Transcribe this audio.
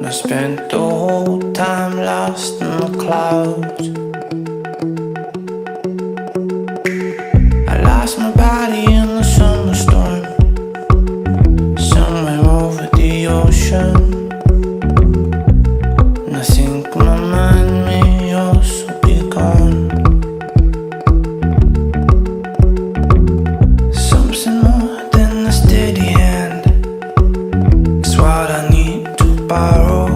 I spent the whole time lost in the clouds. I lost my body in the summer storm, somewhere over the ocean. And I think my mind may also be gone. Something more than a steady hand is what I need to borrow.